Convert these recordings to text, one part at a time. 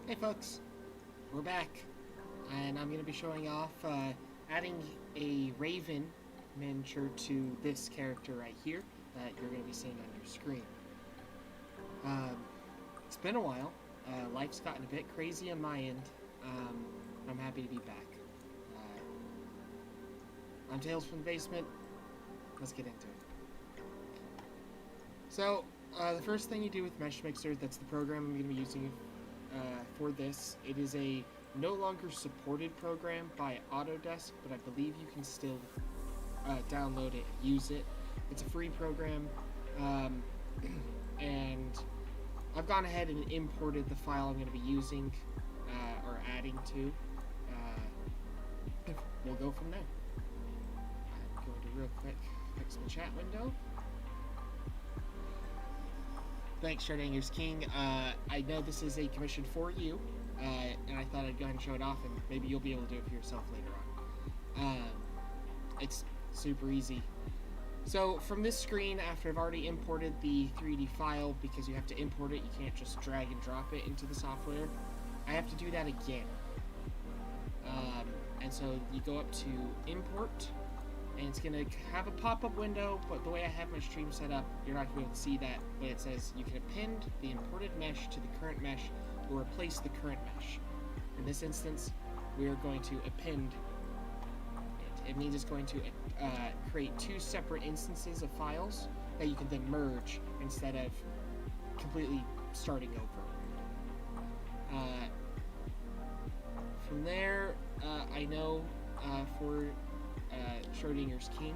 Hey folks, we're back, and I'm going to be showing off adding a raven miniature to this character right here that you're going to be seeing on your screen. It's been a while. Life's gotten a bit crazy on my end. I'm happy to be back. I'm Tales from the Basement. Let's get into it. So, the first thing you do with Mesh Mixer, that's the program I'm going to be using for this. It is a no longer supported program by Autodesk, but I believe you can still download it and use it. It's a free program, and I've gone ahead and imported the file I'm going to be using or adding to. We'll go from there. I'm going to real quick fix the chat window. Thanks, Shardangers King. I know this is a commission for you, and I thought I'd go ahead and show it off, and maybe you'll be able to do it for yourself later on. It's super easy. So from this screen, after I've already imported the 3D file, because you have to import it, you can't just drag and drop it into the software, I have to do that again. And so you go up to Import, and it's going to have a pop-up window, but the way I have my stream set up, you're not going to be able to see that, but it says you can append the imported mesh to the current mesh or replace the current mesh. In this instance, we are going to append it. It means it's going to create two separate instances of files that you can then merge instead of completely starting over. From there, I know for Schrodinger's King,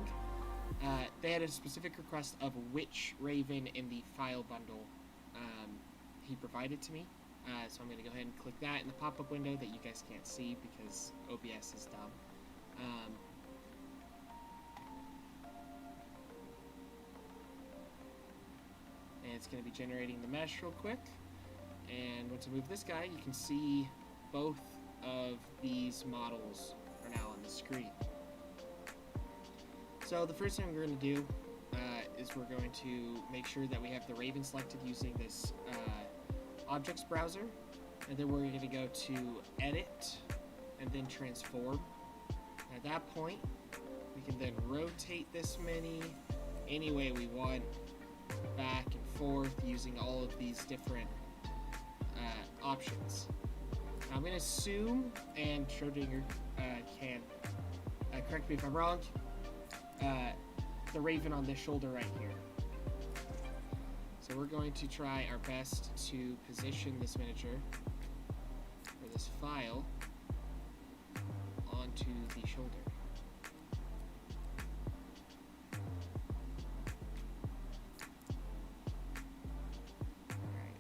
they had a specific request of which raven in the file bundle he provided to me. So I'm going to go ahead and click that in the pop-up window that you guys can't see because OBS is dumb. And it's going to be generating the mesh real quick. And once I move this guy, you can see both of these models are now on the screen. So the first thing we're going to do is we're going to make sure that we have the raven selected using this objects browser. And then we're going to go to edit and then transform. At that point, we can then rotate this mini any way we want, back and forth, using all of these different options. Now, I'm going to assume, and Schrodinger can correct me if I'm wrong, the raven on this shoulder right here. So we're going to try our best to position this miniature, or this file, onto the shoulder. Alright.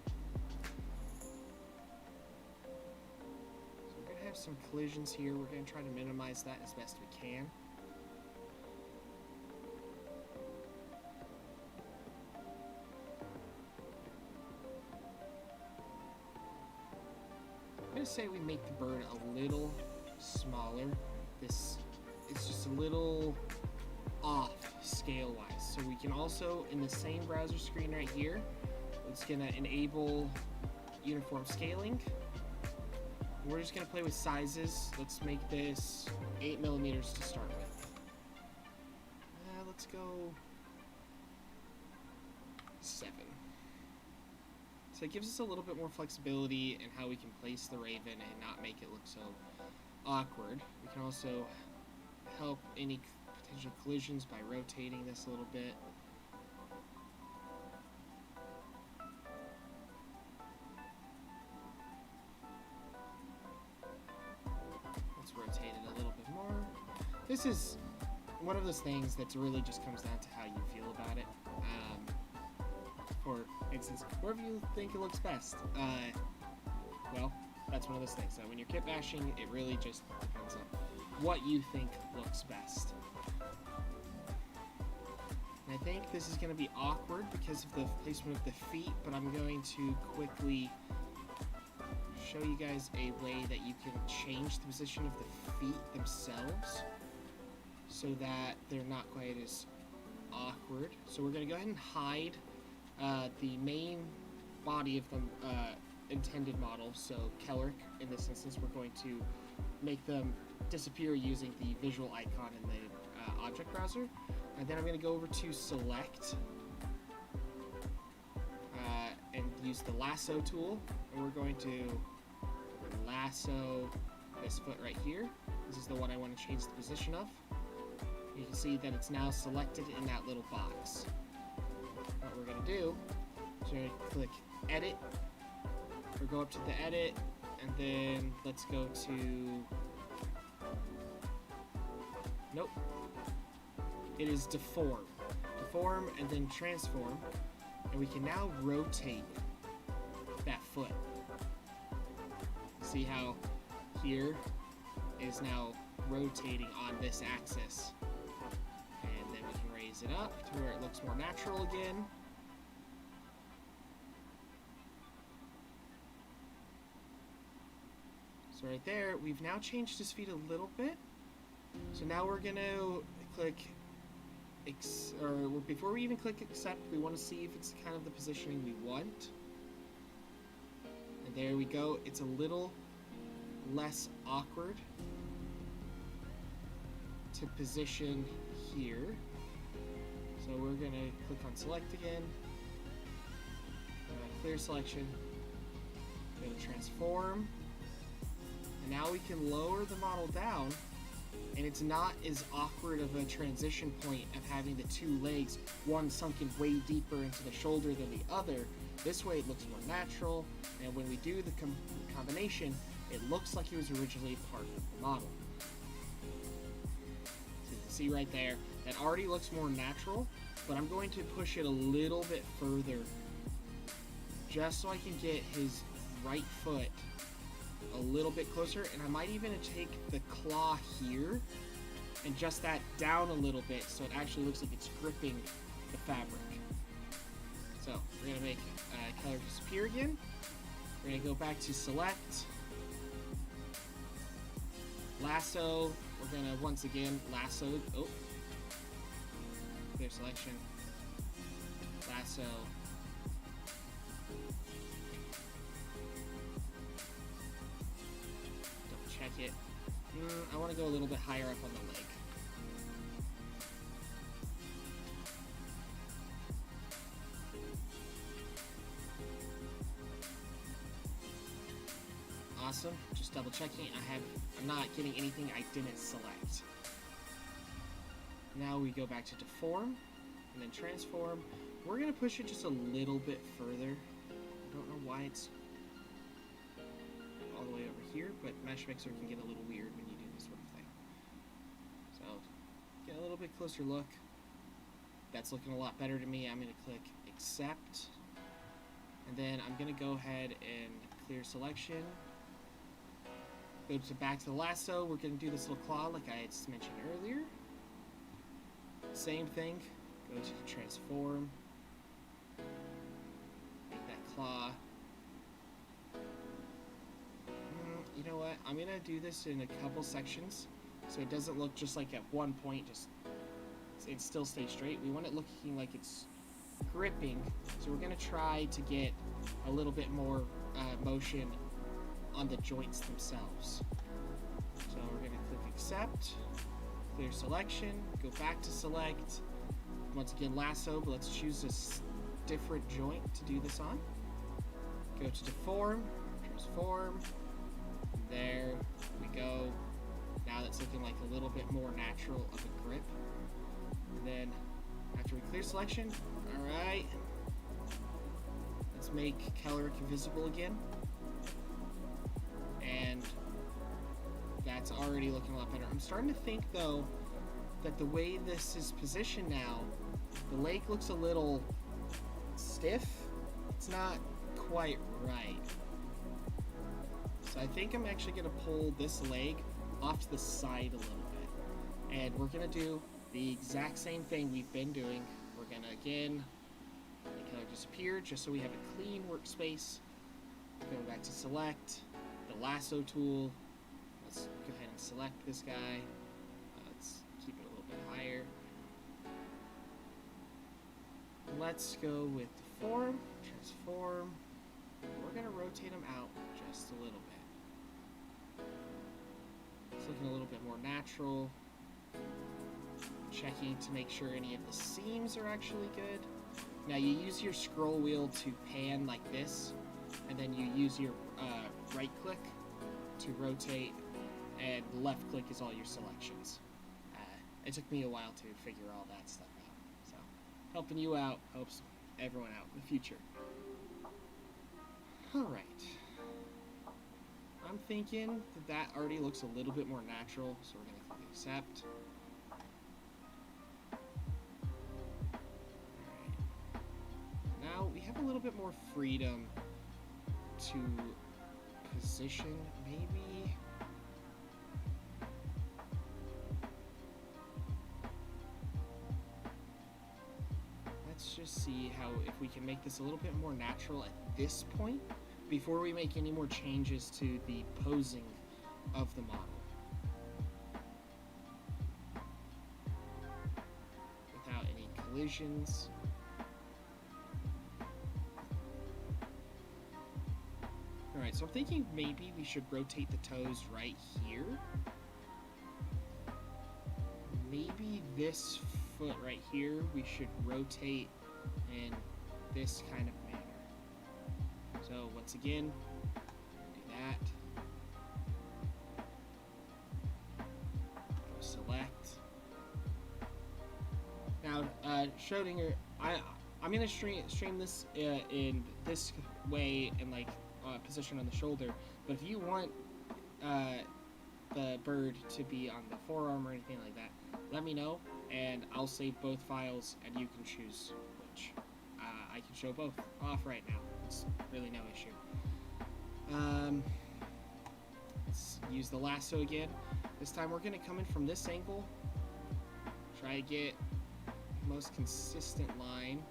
So we're going to have some collisions here. We're going to try to minimize that as best we can. I'm going to say we make the bird a little smaller. This is just a little off scale-wise. So we can also, in the same browser screen right here, it's going to enable uniform scaling. We're just going to play with sizes. Let's make this 8mm to start with. Let's go 7. So it gives us a little bit more flexibility in how we can place the raven and not make it look so awkward. We can also help any potential collisions by rotating this a little bit. Let's rotate it a little bit more. This is one of those things that really just comes down to how you feel about it. For instance, wherever you think it looks best. Well, that's one of those things. So when you're kit bashing, it really just depends on what you think looks best. And I think this is going to be awkward because of the placement of the feet, but I'm going to quickly show you guys a way that you can change the position of the feet themselves so that they're not quite as awkward. So we're going to go ahead and hide the main body of the intended model, so Kellerick. In this instance, we're going to make them disappear using the visual icon in the object browser. And then I'm going to go over to select and use the lasso tool, and we're going to lasso this foot right here. This is the one I want to change the position of. You can see that it's now selected in that little box. What we're going to do is we're going to click edit, or go up to the edit, and then let's go to, nope, it is deform, and then transform, and we can now rotate that foot. See how here is now rotating on this axis, and then we can raise it up to where it looks more natural again. So right there, we've now changed his feet a little bit. So now we're gonna click, before we even click accept, we want to see if it's kind of the positioning we want. And there we go. It's a little less awkward to position here. So we're gonna click on select again. Clear selection. Go to transform. And now we can lower the model down, and it's not as awkward of a transition point of having the two legs, one sunken way deeper into the shoulder than the other. This way it looks more natural, and when we do the combination, it looks like it was originally part of the model. So you can see right there, that already looks more natural, but I'm going to push it a little bit further just so I can get his right foot a little bit closer, and I might even take the claw here and adjust that down a little bit so it actually looks like it's gripping the fabric. So we're going to make Kellerick disappear again. We're going to go back to select, lasso. We're going to once again lasso, clear selection, lasso, it. I want to go a little bit higher up on the leg. Awesome. Just double checking. I'm not getting anything I didn't select. Now we go back to deform and then transform. We're gonna push it just a little bit further. I don't know why it's all the way over here, but Mesh Mixer can get a little weird when you do this sort of thing. So get a little bit closer look. That's looking a lot better to me. I'm gonna click accept, and then I'm gonna go ahead and clear selection. Go back to the lasso. We're going to do this little claw like I had mentioned earlier. Same thing. Go to transform. Make that claw. You know what? I'm going to do this in a couple sections so it doesn't look just like at one point, it still stays straight. We want it looking like it's gripping. So we're going to try to get a little bit more motion on the joints themselves. So we're going to click accept, clear selection, go back to select, once again lasso, but let's choose a different joint to do this on. Go to deform, transform, there we go. Now that's looking like a little bit more natural of a grip. And then after we clear selection, alright, let's make Caloric visible again. And that's already looking a lot better. I'm starting to think, though, that the way this is positioned now, the leg looks a little stiff. It's not quite right. So I think I'm actually going to pull this leg off to the side a little bit. And we're going to do the exact same thing we've been doing. We're going to, again, make color disappear just so we have a clean workspace. Go back to select. The lasso tool. Let's go ahead and select this guy. Let's keep it a little bit higher. Let's go with deform, transform. We're going to rotate them out just a little bit. It's looking a little bit more natural. Checking to make sure any of the seams are actually good. Now you use your scroll wheel to pan like this, and then you use your right click to rotate, and left click is all your selections. It took me a while to figure all that stuff out, so helping you out helps everyone out in the future. Alright, I'm thinking that already looks a little bit more natural, so we're going to click accept. Alright, now we have a little bit more freedom to position, maybe. Let's just see how, if we can make this a little bit more natural at this point before we make any more changes to the posing of the model. Without any collisions. Alright, so I'm thinking maybe we should rotate the toes right here. Maybe this foot right here we should rotate in this kind of manner. So once again, do that. Go select. Now, Schrodinger, I'm gonna stream this in this way and like position on the shoulder, but if you want the bird to be on the forearm or anything like that, let me know and I'll save both files and you can choose which. I can show both off right now. It's really no issue. Let's use the lasso again. This time we're going to come in from this angle. Try to get the most consistent line.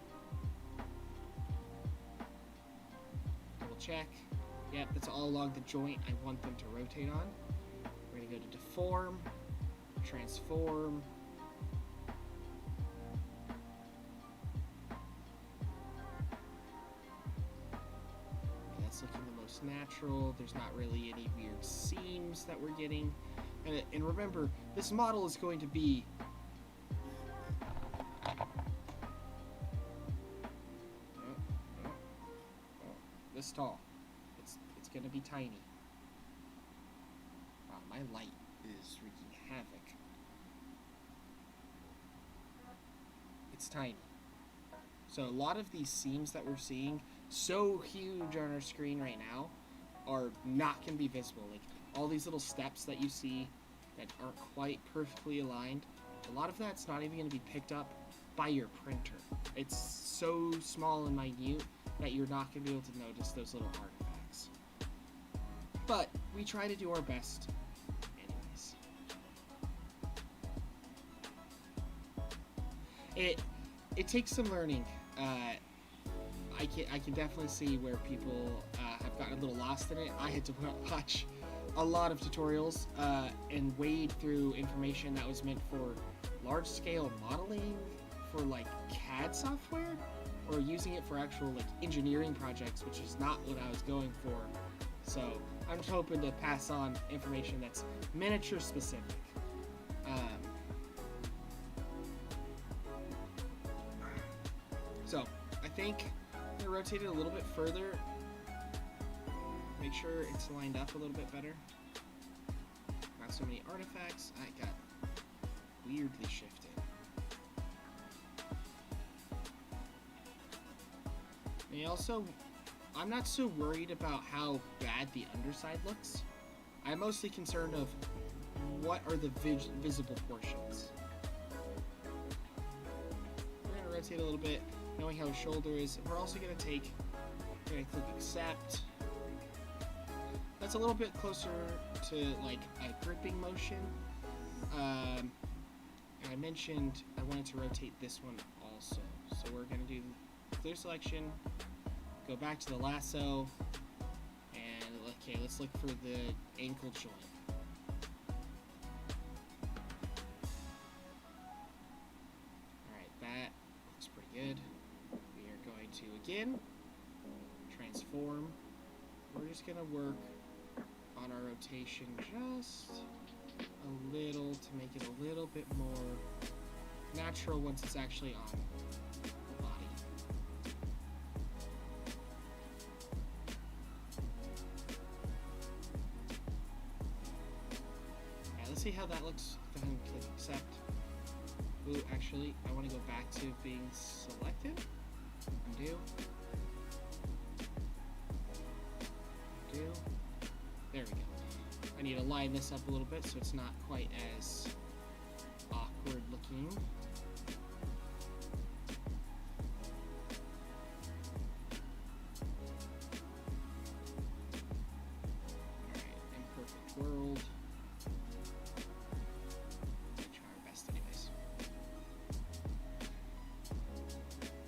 Double check. Yep, that's all along the joint I want them to rotate on. We're going to go to deform, transform. it's looking the most natural. There's not really any weird seams that we're getting. And remember, this model is going to be this tall. It's going to be tiny. Wow, my light is wreaking havoc. It's tiny. So a lot of these seams that we're seeing, so huge on our screen right now, are not going to be visible. Like, all these little steps that you see that aren't quite perfectly aligned, a lot of that's not even going to be picked up by your printer. It's so small and minute that you're not going to be able to notice those little artifacts. But we try to do our best anyways. It takes some learning. I can definitely see where people have gotten a little lost in it. I had to watch a lot of tutorials and wade through information that was meant for large-scale modeling for like CAD software, or using it for actual like engineering projects, which is not what I was going for. So I'm just hoping to pass on information that's miniature specific. So I think I'm gonna rotate it a little bit further. Make sure it's lined up a little bit better. Not so many artifacts. I got weirdly shifted. And also, I'm not so worried about how bad the underside looks. I'm mostly concerned of what are the visible portions. We're going to rotate a little bit, knowing how his shoulder is. We're also going to click accept. That's a little bit closer to like a gripping motion. And I mentioned I wanted to rotate this one also. So we're going to do clear selection, go back to the lasso, and okay, let's look for the ankle joint. Alright, that looks pretty good. We are going to, again, transform. We're just going to work on our rotation just a little to make it a little bit more natural once it's actually on the body. Alright, let's see how that looks. Go ahead and click accept. Ooh, actually, I want to go back to being selected. Undo. Undo. There we go. I need to line this up a little bit so it's not quite as awkward looking. Alright, imperfect world. Try our best anyways.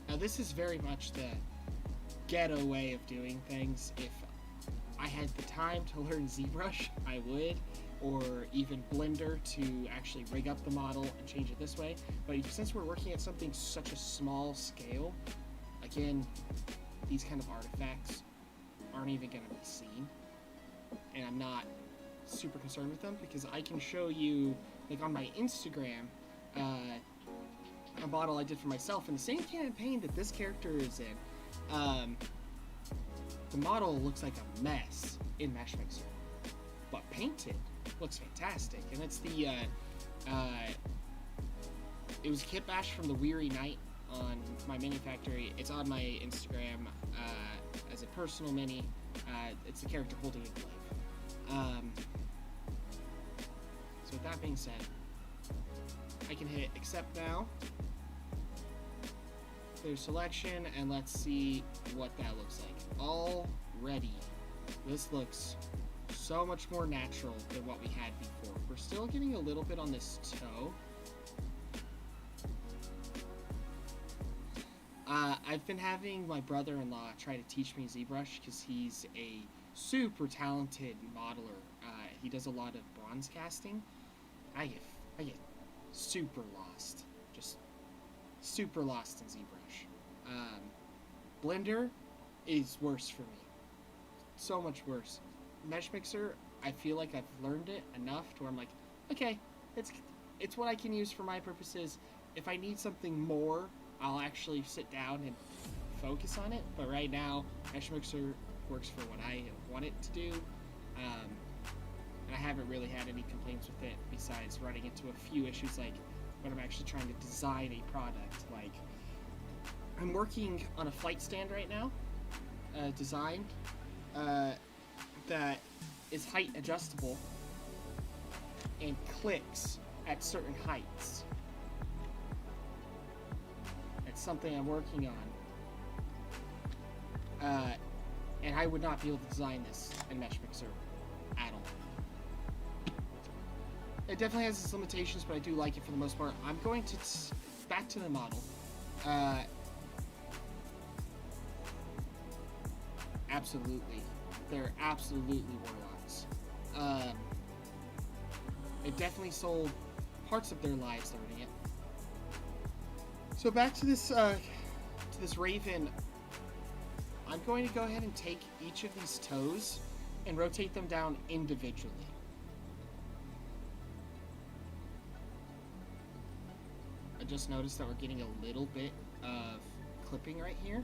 Now this is very much the ghetto way of doing things. If I had the time to learn ZBrush, I would, or even Blender to actually rig up the model and change it this way. But since we're working at something such a small scale, again, these kind of artifacts aren't even going to be seen. And I'm not super concerned with them because I can show you, like on my Instagram, a model I did for myself in the same campaign that this character is in. The model looks like a mess in Mesh Mixer, but painted looks fantastic. And it's the, it was Kitbash from the Weary Night on my mini factory. It's on my Instagram as a personal mini. It's the character holding a glaive. So with that being said, I can hit accept now. Clear selection, and let's see what that looks like. Already, this looks so much more natural than what we had before. We're still getting a little bit on this toe. I've been having my brother-in-law try to teach me ZBrush because he's a super talented modeler. He does a lot of bronze casting. I get super lost. Just super lost in ZBrush. Blender is worse for me. so much worse. Mesh Mixer, I feel like I've learned it enough to where I'm like, okay, it's what I can use for my purposes. If I need something more, I'll actually sit down and focus on it. But right now, Mesh Mixer works for what I want it to do. And I haven't really had any complaints with it besides running into a few issues like when I'm actually trying to design a product. Like, I'm working on a flight stand right now, design that is height adjustable and clicks at certain heights. It's something I'm working on. And I would not be able to design this in Mesh Mixer at all. It definitely has its limitations, but I do like it for the most part. I'm going to back to the model. Absolutely. They're absolutely warlocks. It definitely sold parts of their lives learning it. So back to this raven. I'm going to go ahead and take each of these toes and rotate them down individually. I just noticed that we're getting a little bit of clipping right here,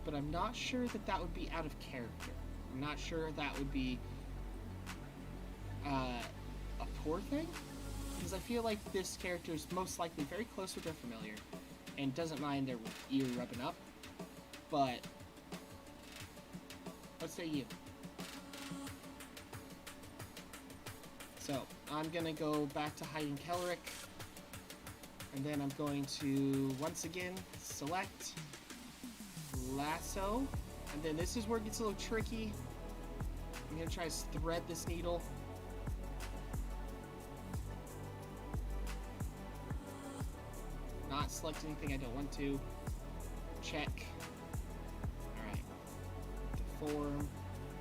but I'm not sure that that would be out of character. I'm not sure that would be a poor thing, because I feel like this character is most likely very close with their familiar and doesn't mind their ear rubbing up. But let's say you. So I'm gonna go back to hiding Kelric, and then I'm going to once again select lasso, and then this is where it gets a little tricky. I'm gonna try to thread this needle. Not select anything I don't want to. Check. Form,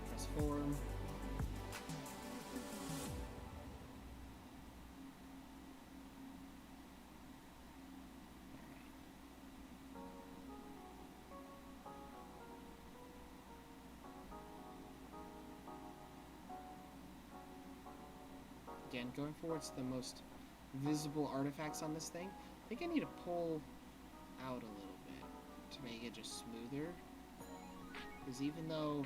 press form. Again, going forward to the most visible artifacts on this thing. I think I need to pull out a little bit to make it just smoother. Because even though...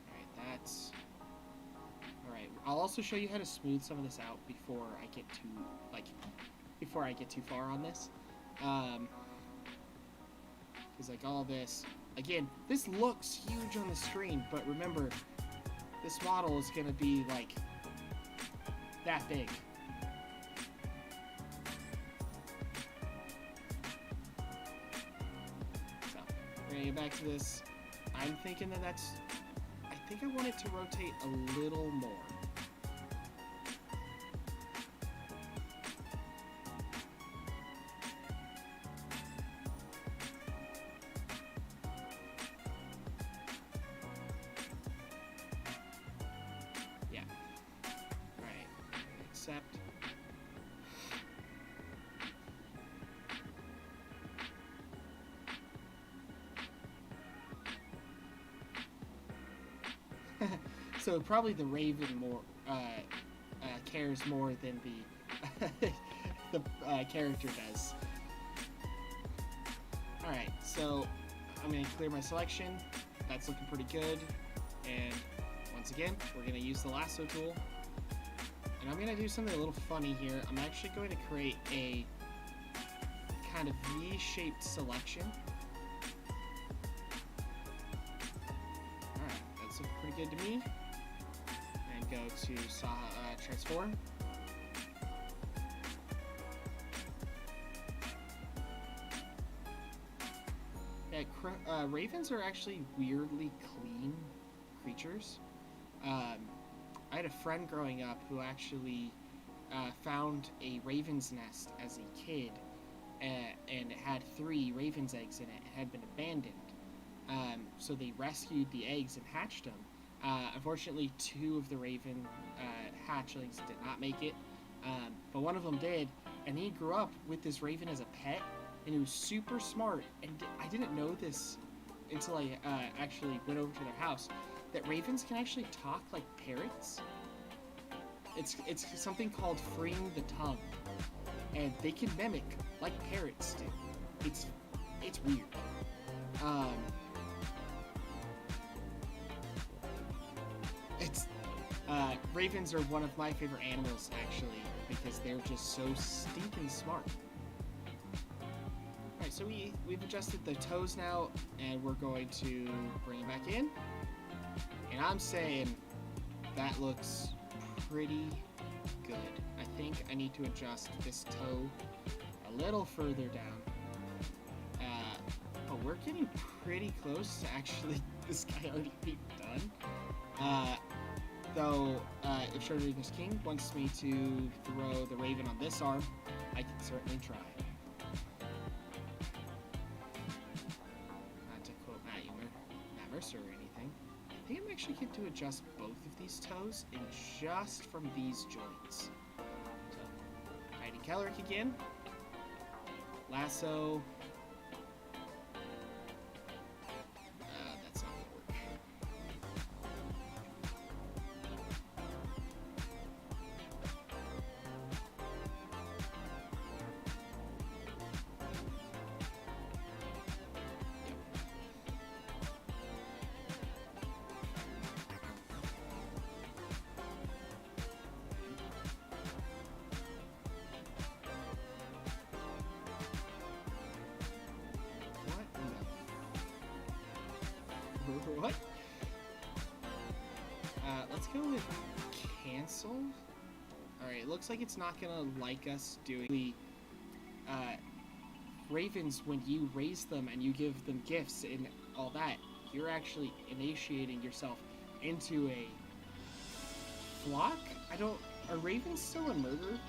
Alright, that's... Alright, I'll also show you how to smooth some of this out before I get too far on this. Because like all this... Again, this looks huge on the screen, but remember, this model is going to be like that big. Get back to this. I'm thinking that's... I think I want it to rotate a little more. Yeah. Alright. Accept. So probably the Raven more cares more than the character does. All right, so I'm gonna clear my selection. That's looking pretty good. And once again, we're gonna use the lasso tool. And I'm gonna do something a little funny here. I'm actually going to create a kind of V-shaped selection. All right, that's looking pretty good to me. Go to transform. Yeah, ravens are actually weirdly clean creatures. I had a friend growing up who actually found a raven's nest as a kid, and it had 3 raven's eggs in it. It had been abandoned. So they rescued the eggs and hatched them. Unfortunately, 2 of the raven hatchlings did not make it, but one of them did, and he grew up with this raven as a pet, and he was super smart, and I didn't know this until I actually went over to their house, that ravens can actually talk like parrots. It's something called freeing the tongue, and they can mimic like parrots do. It's weird. Ravens are one of my favorite animals, actually, because they're just so stinking smart. Alright, so we've adjusted the toes now, and we're going to bring it back in. And I'm saying that looks pretty good. I think I need to adjust this toe a little further down. But we're getting pretty close to actually this guy already being done. Though, if Schrodinger's King wants me to throw the raven on this arm, I can certainly try. Not to quote Matt Mercer or anything. I think I'm actually going to adjust both of these toes and just from these joints. So, Heidi Kellerick again. Lasso. That's not going to work. What? Let's go with cancel. Alright, it looks like it's not gonna like us doing the ravens. When you raise them and you give them gifts and all that, you're actually initiating yourself into a flock? Are ravens still a murder?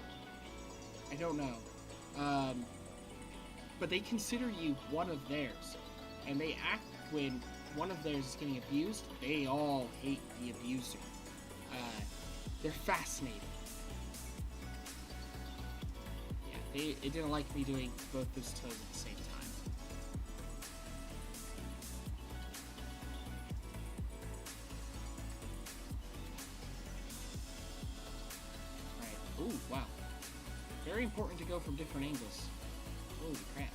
I don't know. But they consider you one of theirs, and they act when one of theirs is getting abused. They all hate the abuser. They're fascinating. Yeah, it didn't like me doing both those toes at the same time. Alright, ooh, wow. Very important to go from different angles. Holy crap.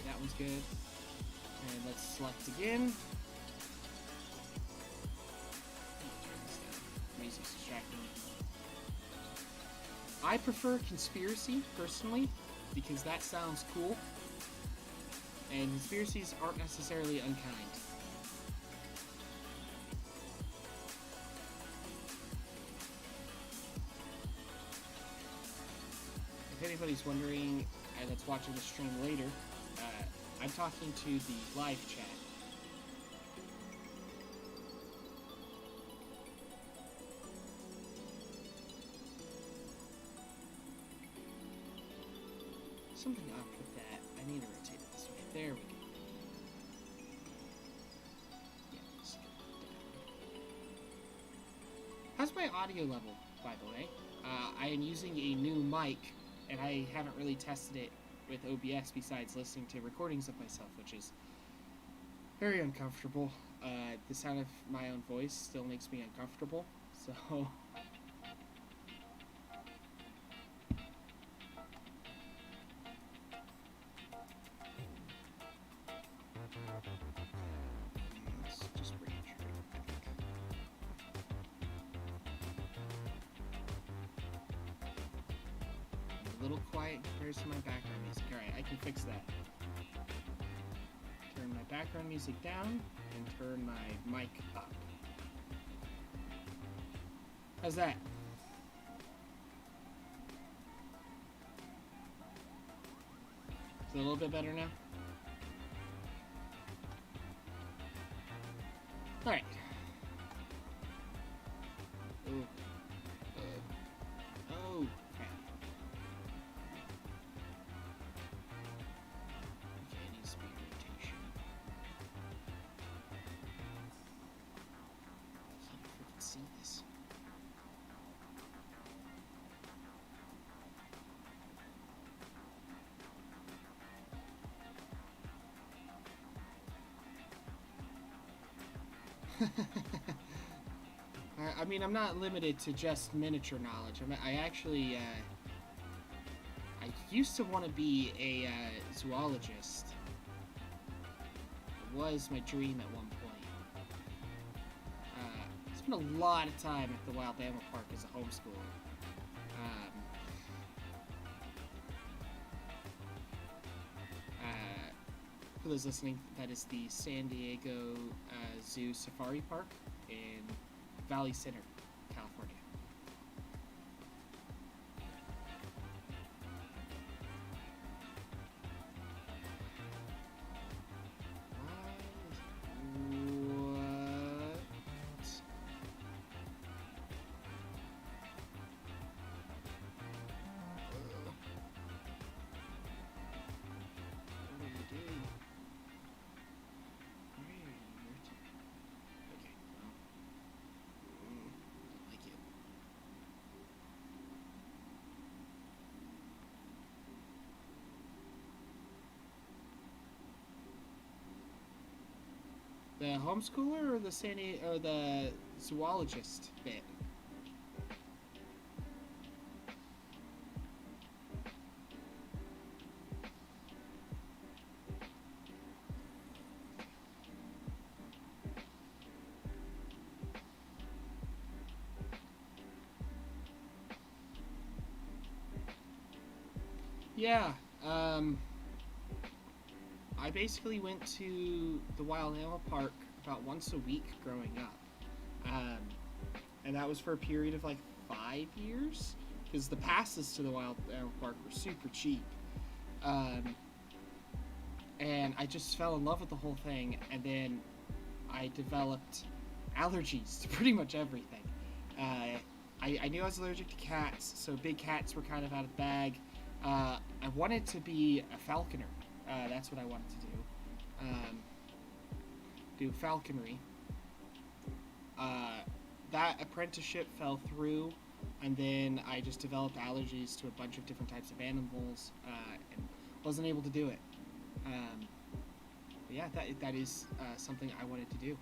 That one's good. And let's select again. Turn this down. Music's distracting me. I prefer conspiracy, personally, because that sounds cool. And conspiracies aren't necessarily unkind. If anybody's wondering, that's watching the stream later, I'm talking to the live chat. Something up with that. I need to rotate it this way. There we go. Yeah, let's get that down. How's my audio level, by the way? I am using a new mic, and I haven't really tested it with OBS besides listening to recordings of myself, which is very uncomfortable. The sound of my own voice still makes me uncomfortable, so... Let's just bring it straight back. A little quiet compared to my background music. Alright, I can fix that. Turn my background music down and turn my mic up. How's that? Is it a little bit better now? Alright. Oh, crap. Okay, it needs to be rotation. I can't freaking see this. I mean, I'm not limited to just miniature knowledge. I actually, I used to want to be a zoologist. It was my dream at one point. Spent a lot of time at the Wild Animal Park as a homeschooler. For those listening, that is the San Diego Zoo Safari Park in Valley Center, California. The homeschooler or the zoologist bit? Yeah, I basically went to the Wild Animal Park about once a week growing up. And that was for a period of like 5 years, because the passes to the Wild Animal Park were super cheap. And I just fell in love with the whole thing, and then I developed allergies to pretty much everything. I knew I was allergic to cats, so big cats were kind of out of the bag. I wanted to be a falconer. That's what I wanted to do. Do falconry. That apprenticeship fell through, and then I just developed allergies to a bunch of different types of animals, and wasn't able to do it. Yeah, that is something I wanted to do.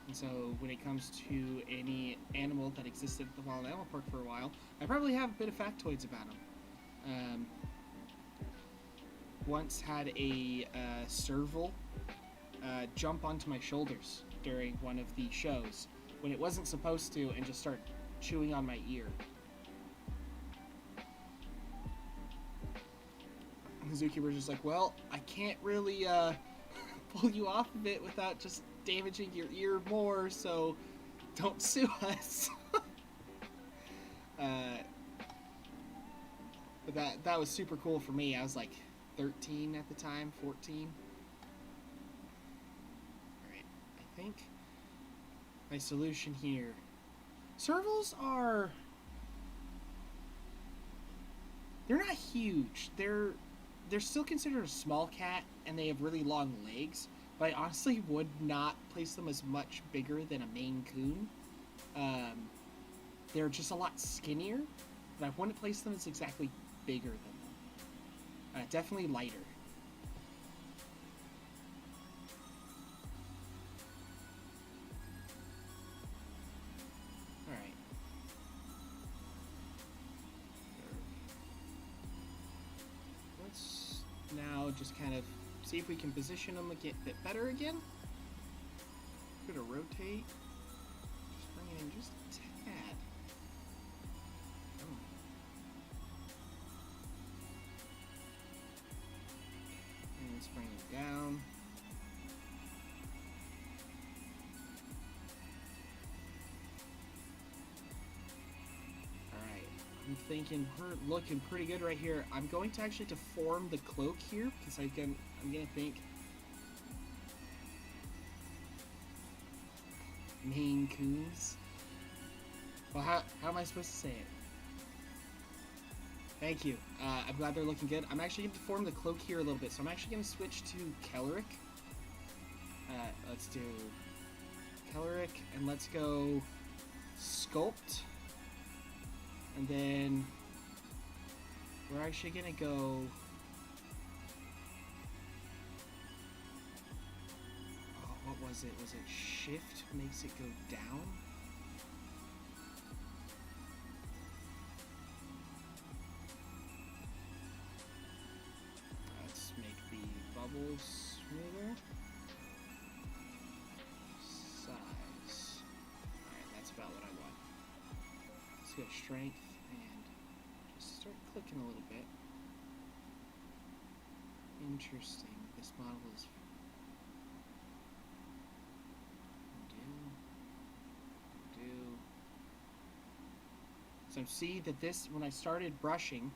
And so when it comes to any animal that existed at the Wild Animal Park for a while, I probably have a bit of factoids about them. Once had a serval jump onto my shoulders during one of the shows when it wasn't supposed to, and just start chewing on my ear. The zookeeper's just like, well, I can't really pull you off of it without just damaging your ear more, so don't sue us. But that was super cool for me. I was like 13 at the time, 14. Alright, I think my solution here. Servals they're not huge. They're still considered a small cat, and they have really long legs, but I honestly would not place them as much bigger than a Maine Coon. They're just a lot skinnier, but I wouldn't place them as exactly bigger than them. Definitely lighter. Alright. Let's now just kind of see if we can position them a bit better again. Gonna rotate. Just bring it in just a tad. And let's bring it down. Alright, I'm thinking we're looking pretty good right here. I'm going to actually deform the cloak here, because I'm gonna think Maine Coons. Well, how am I supposed to say it? Thank you. I'm glad they're looking good. I'm actually going to deform the cloak here a little bit, so I'm actually going to switch to Kellerick. Let's do Kellerick, and let's go Sculpt. And then we're actually going to go... Oh, Was it shift makes it go down? Let's make the bubbles smoother. Size. Alright, that's about what I want. Let's go strength and just start clicking a little bit. Interesting. This model is so see that this, when I started brushing,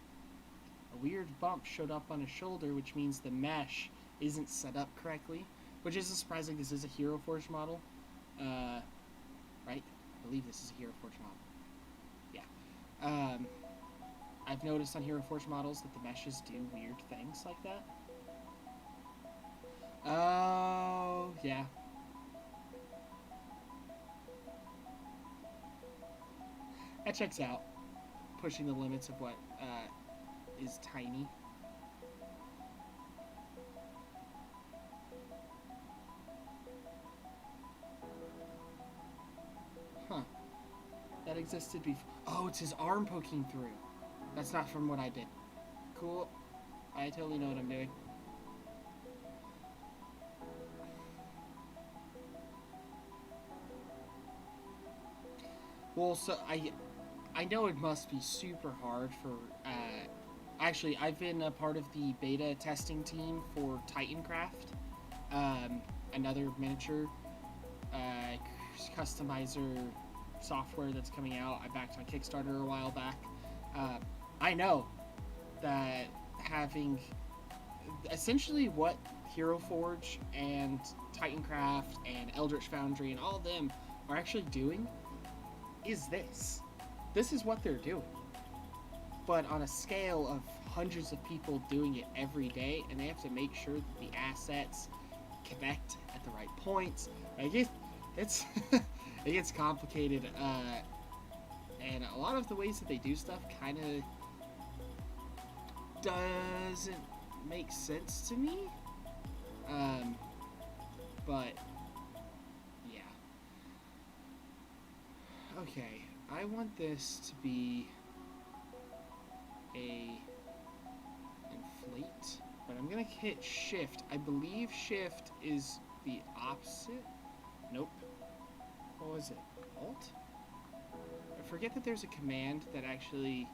a weird bump showed up on his shoulder, which means the mesh isn't set up correctly, which isn't surprising. This is a Hero Forge model, right? I believe this is a Hero Forge model. Yeah. I've noticed on Hero Forge models that the meshes do weird things like that. Oh, yeah. That checks out. Pushing the limits of what is tiny. Huh. That existed before. Oh, it's his arm poking through. That's not from what I did. Cool. I totally know what I'm doing. Well, so I know it must be super hard for, actually, I've been a part of the beta testing team for Titancraft, another miniature customizer software that's coming out. I backed on Kickstarter a while back. I know that having essentially what Hero Forge and Titancraft and Eldritch Foundry and all of them are actually doing is this. This is what they're doing, but on a scale of hundreds of people doing it every day, and they have to make sure that the assets connect at the right points. Like it's it gets complicated, and a lot of the ways that they do stuff kind of doesn't make sense to me. But yeah. Okay. I want this to be a inflate, but I'm gonna hit shift. I believe shift is the opposite. Nope. What was it? Alt? I forget that there's a command that actually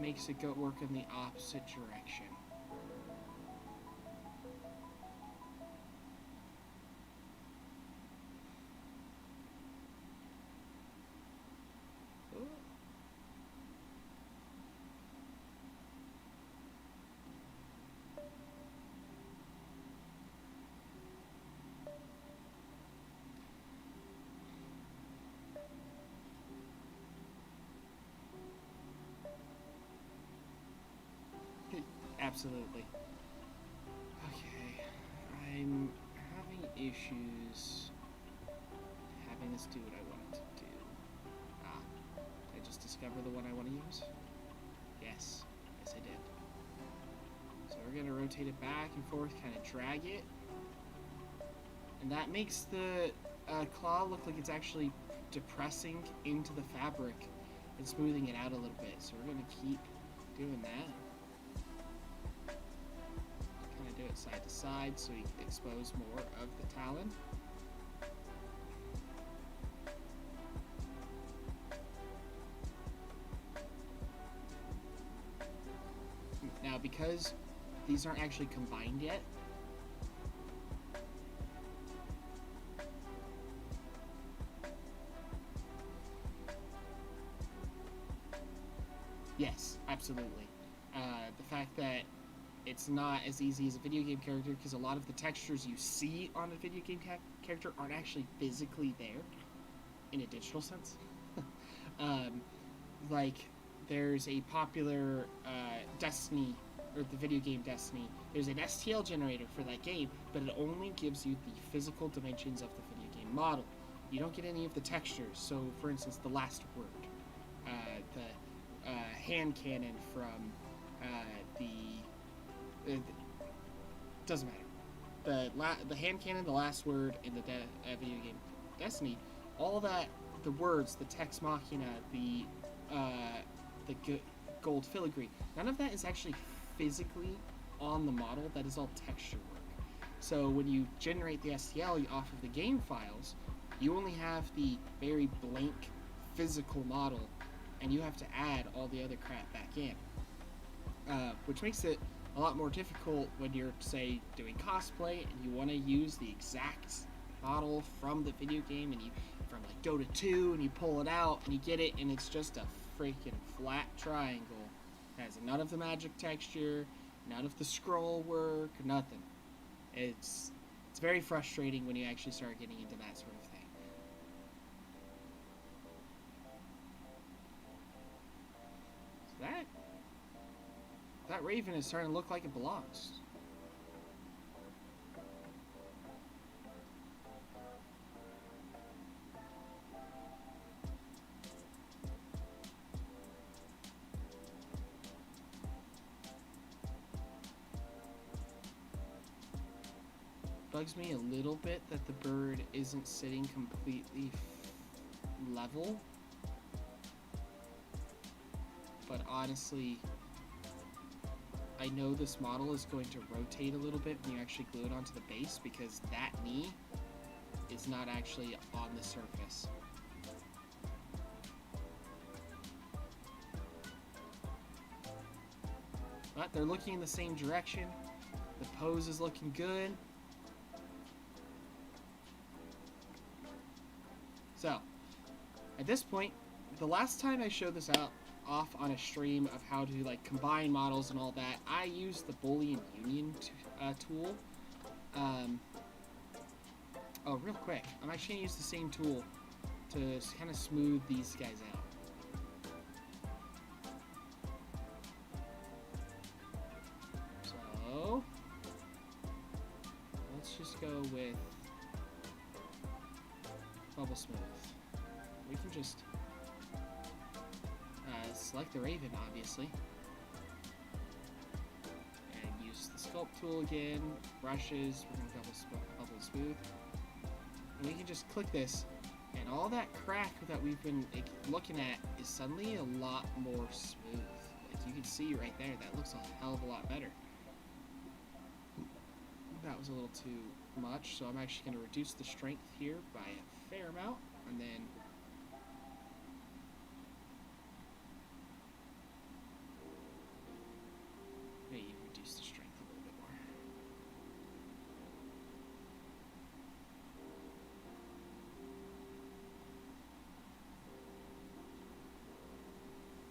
makes it go work in the opposite direction. Absolutely. Okay, I'm having issues having this do what I want it to do. Did I just discover the one I want to use? Yes, I did. So we're going to rotate it back and forth, kind of drag it. And that makes the claw look like it's actually depressing into the fabric and smoothing it out a little bit. So we're going to keep doing that. Do it side to side so you can expose more of the talon. Now, because these aren't actually combined yet, yes, absolutely. The fact that it's not as easy as a video game character, because a lot of the textures you see on a video game character aren't actually physically there in a digital sense. Like, there's a popular Destiny, or the video game Destiny, there's an STL generator for that game, but it only gives you the physical dimensions of the video game model. You don't get any of the textures. So, for instance, the last word, the hand cannon from Doesn't matter. The hand cannon, the last word in the video game Destiny, all that, the words, the text machina, the gold filigree, none of that is actually physically on the model. That is all texture work. So when you generate the STL off of the game files, you only have the very blank physical model, and you have to add all the other crap back in, which makes it a lot more difficult when you're, say, doing cosplay and you want to use the exact model from the video game, and you from like Dota 2, and you pull it out and you get it, and it's just a freaking flat triangle. It has none of the magic texture, none of the scroll work, nothing. It's very frustrating when you actually start getting into that sort of thing. So that raven is starting to look like it belongs. Bugs me a little bit that the bird isn't sitting completely level, but honestly, I know this model is going to rotate a little bit when you actually glue it onto the base, because that knee is not actually on the surface. But they're looking in the same direction. The pose is looking good. So, at this point, the last time I showed this off on a stream of how to like combine models and all that, I used the Boolean Union tool. Oh, real quick, I'm actually going to use the same tool to kind of smooth these guys out. So, let's just go with Bubble Smooth. We can just select the raven, obviously, and use the sculpt tool again, brushes, we're going to bubble smooth, and we can just click this, and all that crack that we've been looking at is suddenly a lot more smooth. Like you can see right there, that looks a hell of a lot better. That was a little too much, so I'm actually going to reduce the strength here by a fair amount, and then maybe reduce the strength a little bit more.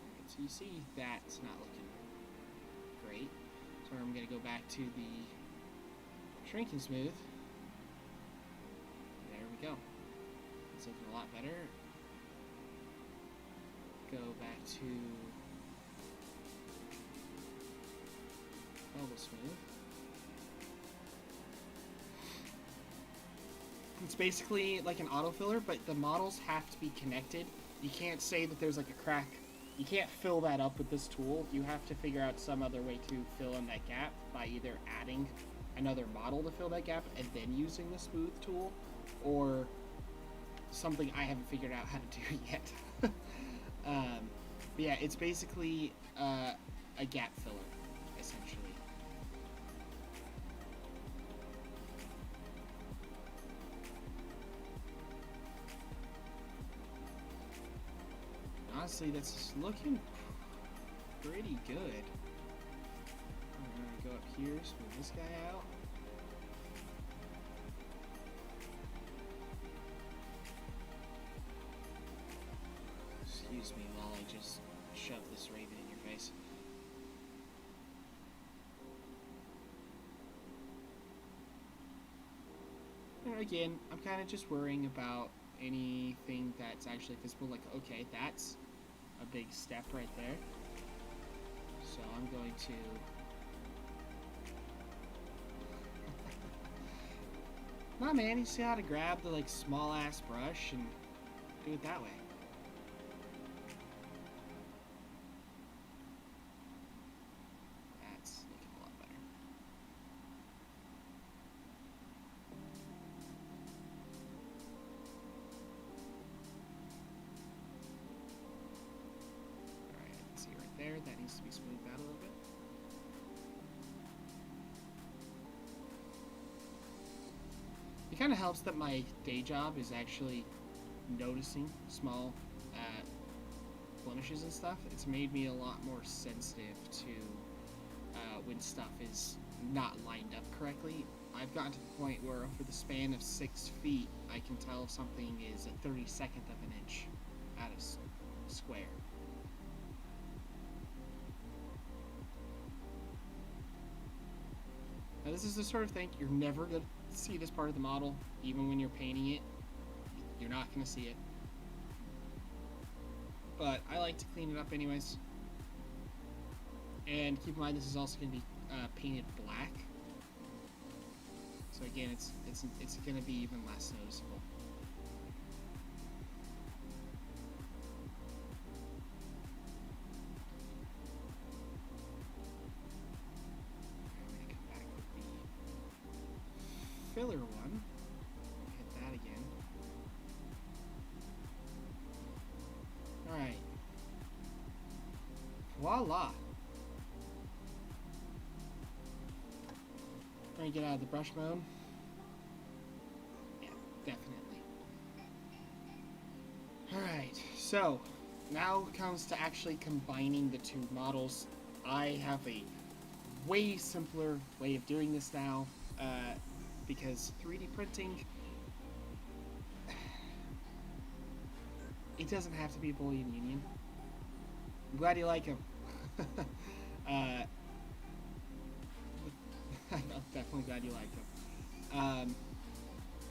Alright, so you see that's not looking great, so I'm going to go back to the Shrink and Smooth. There we go. It's looking a lot better. Go back to Bubble Smooth. It's basically like an autofiller, but the models have to be connected. You can't say that there's like a crack. You can't fill that up with this tool. You have to figure out some other way to fill in that gap by either adding another model to fill that gap and then using the smooth tool, or something I haven't figured out how to do yet. But yeah, it's basically a gap filler, essentially. Honestly, that's looking pretty good. I'm gonna go up here, smooth this guy out. Excuse me while I just shove this raven in your face. And again, I'm kind of just worrying about anything that's actually visible. Like, okay, that's a big step right there. So I'm going to nah, man, you see how to grab the like small ass brush and do it that way. That's looking a lot better. there. That needs to be smoothed out a little bit. It kind of helps that my day job is actually noticing small blemishes and stuff. It's made me a lot more sensitive to when stuff is not lined up correctly. I've gotten to the point where over the span of 6 feet, I can tell if something is a 32nd of an inch out of square. Now this is the sort of thing you're never going to see this part of the model, even when you're painting it. You're not going to see it. But I like to clean it up anyways. And keep in mind this is also going to be painted black. So again, it's going to be even less noticeable. I'm going to come back with the filler one. Hit that again. Alright. Voila! Trying to get out of the brush mode. Yeah, definitely. Alright, so now comes to actually combining the two models. I have a way simpler way of doing this now, because 3D printing, it doesn't have to be a Boolean union. I'm glad you like them. I'm definitely glad you like them.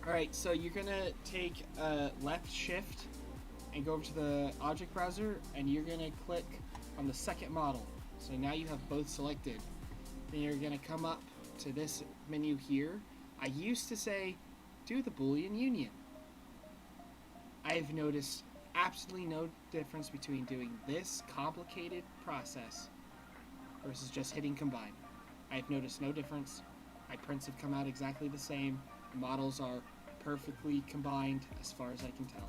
Alright, so you're gonna take left shift and go over to the object browser, and you're gonna click on the second model. So now you have both selected. Then you're gonna come up to this menu here. I used to say, do the Boolean union. I've noticed absolutely no difference between doing this complicated process versus just hitting combine. I've noticed no difference. My prints have come out exactly the same. The models are perfectly combined as far as I can tell.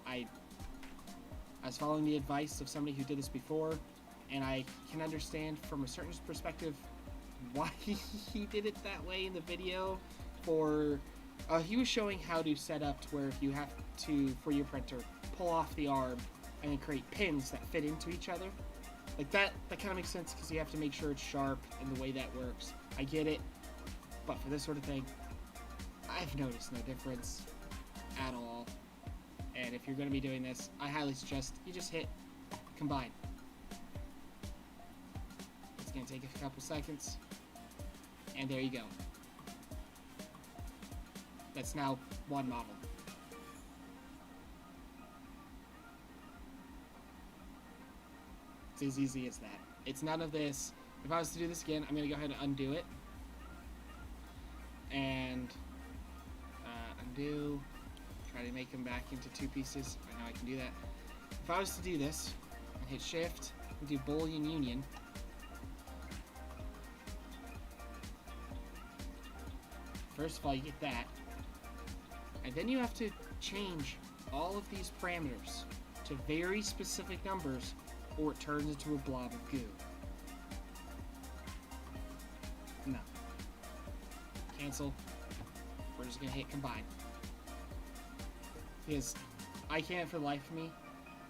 I was following the advice of somebody who did this before, and I can understand from a certain perspective why he did it that way in the video. He was showing how to set up to where if you have to, for your printer, pull off the arm and then create pins that fit into each other. Like that kind of makes sense because you have to make sure it's sharp and the way that works. I get it, but for this sort of thing, I've noticed no difference at all. And if you're going to be doing this, I highly suggest you just hit combine. It's going to take a couple seconds, and there you go. That's now one model. It's as easy as that. It's none of this. If I was to do this again, I'm going to go ahead and undo it. And undo. Try to make them back into two pieces. I know I can do that. If I was to do this, I'd hit shift and do Boolean union. First of all, you get that. And then you have to change all of these parameters to very specific numbers, or it turns into a blob of goo. No. Cancel. We're just going to hit combine. Because I can't for the life of me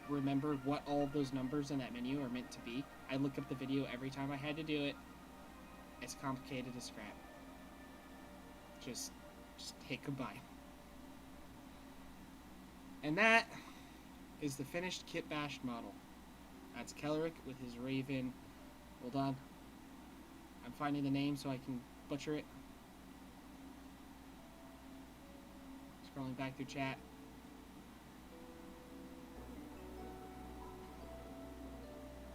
remember what all of those numbers in that menu are meant to be. I look up the video every time I had to do it. It's complicated as crap. Just hit combine. And that is the finished Kitbashed model. That's Kellerick with his Raven. Hold on. I'm finding the name so I can butcher it. Scrolling back through chat.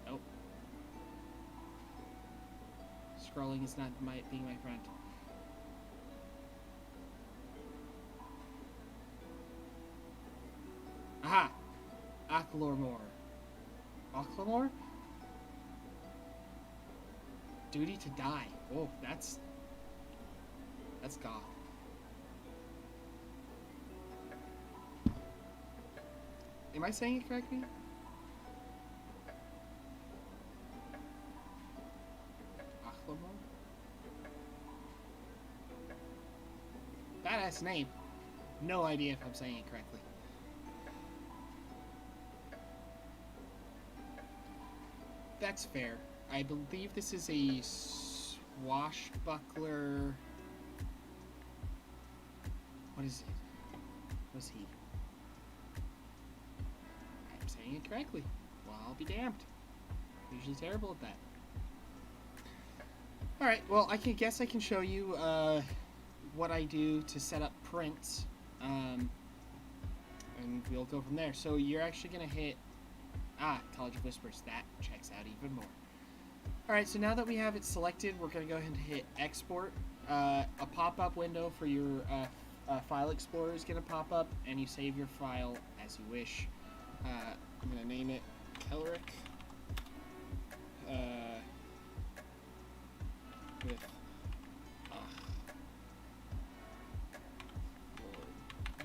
Nope. Scrolling is not being my friend. Aha! Acklemore. Acklemore? Duty to die. Oh, that's goth. Am I saying it correctly? last name. No idea if I'm saying it correctly. That's fair. I believe this is a swashbuckler. What is it? What is he? I'm saying it correctly. Well, I'll be damned. I'm usually terrible at that. Alright, well, I guess I can show you what I do to set up prints. And we'll go from there. So you're actually going to hit... College of Whispers. That checks out even more. Alright, so now that we have it selected, we're going to go ahead and hit Export. A pop-up window for your File Explorer is going to pop up, and you save your file as you wish. I'm going to name it Kelric. With